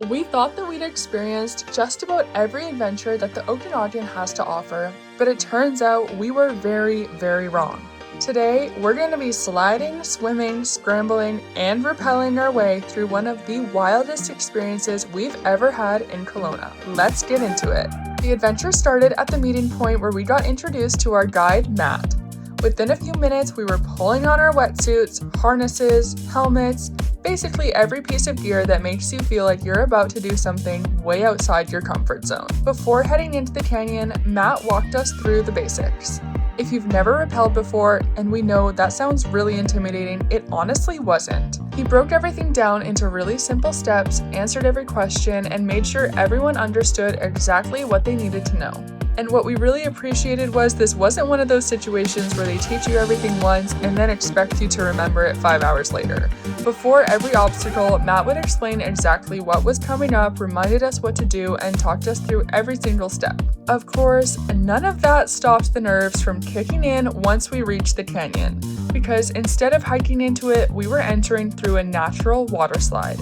We thought that we'd experienced just about every adventure that the Okanagan has to offer, but it turns out we were very, very wrong. Today, we're going to be sliding, swimming, scrambling, and rappelling our way through one of the wildest experiences we've ever had in Kelowna. Let's get into it. The adventure started at the meeting point where we got introduced to our guide, Matt. Within a few minutes, we were pulling on our wetsuits, harnesses, helmets, basically every piece of gear that makes you feel like you're about to do something way outside your comfort zone. Before heading into the canyon, Matt walked us through the basics. If you've never rappelled before, and we know that sounds really intimidating, it honestly wasn't. He broke everything down into really simple steps, answered every question, and made sure everyone understood exactly what they needed to know. And what we really appreciated was this wasn't one of those situations where they teach you everything once and then expect you to remember it 5 hours later. Before every obstacle, Matt would explain exactly what was coming up, reminded us what to do, and talked us through every single step. Of course, none of that stopped the nerves from kicking in once we reached the canyon, because instead of hiking into it, we were entering through a natural water slide.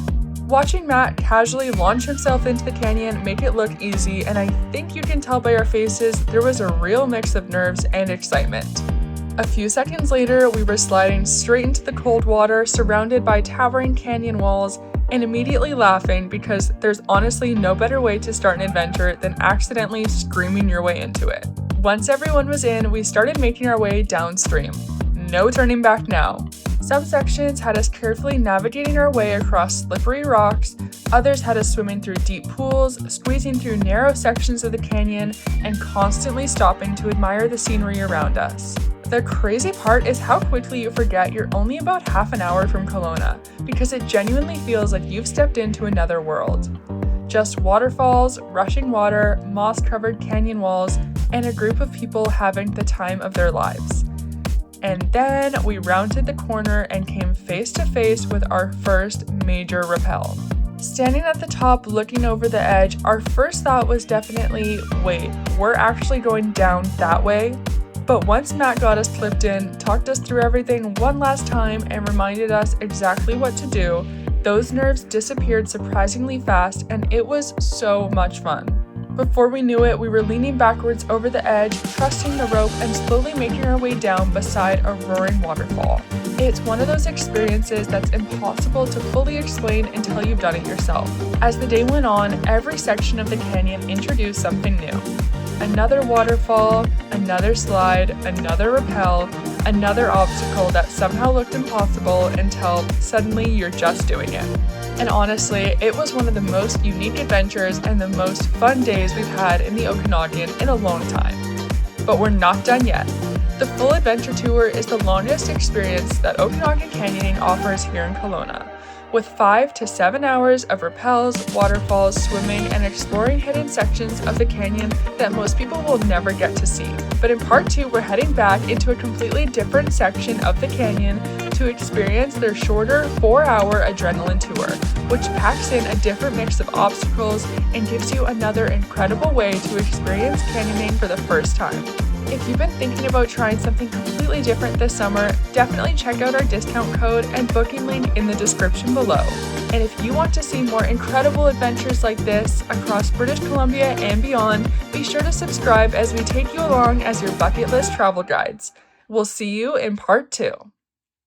Watching Matt casually launch himself into the canyon make it look easy, and I think you can tell by our faces there was a real mix of nerves and excitement. A few seconds later, we were sliding straight into the cold water, surrounded by towering canyon walls, and immediately laughing because there's honestly no better way to start an adventure than accidentally screaming your way into it. Once everyone was in, we started making our way downstream. No turning back now. Some sections had us carefully navigating our way across slippery rocks, others had us swimming through deep pools, squeezing through narrow sections of the canyon, and constantly stopping to admire the scenery around us. The crazy part is how quickly you forget you're only about half an hour from Kelowna, because it genuinely feels like you've stepped into another world. Just waterfalls, rushing water, moss-covered canyon walls, and a group of people having the time of their lives. And then we rounded the corner and came face to face with our first major rappel. Standing at the top looking over the edge, our first thought was definitely, wait, we're actually going down that way? But once Matt got us clipped in, talked us through everything one last time, and reminded us exactly what to do, those nerves disappeared surprisingly fast, and it was so much fun. Before we knew it, we were leaning backwards over the edge, trusting the rope, and slowly making our way down beside a roaring waterfall. It's one of those experiences that's impossible to fully explain until you've done it yourself. As the day went on, every section of the canyon introduced something new. Another waterfall, another slide, another rappel, another obstacle that somehow looked impossible until suddenly you're just doing it. And honestly, it was one of the most unique adventures and the most fun days we've had in the Okanagan in a long time. But we're not done yet. The full adventure tour is the longest experience that Okanagan Canyoning offers here in Kelowna, with 5 to 7 hours of rappels, waterfalls, swimming, and exploring hidden sections of the canyon that most people will never get to see. But in part 2, we're heading back into a completely different section of the canyon to experience their shorter 4-hour adrenaline tour, which packs in a different mix of obstacles and gives you another incredible way to experience canyoning for the first time. If you've been thinking about trying something completely different this summer, definitely check out our discount code and booking link in the description below. And if you want to see more incredible adventures like this across British Columbia and beyond, be sure to subscribe as we take you along as your bucket list travel guides. We'll see you in part 2.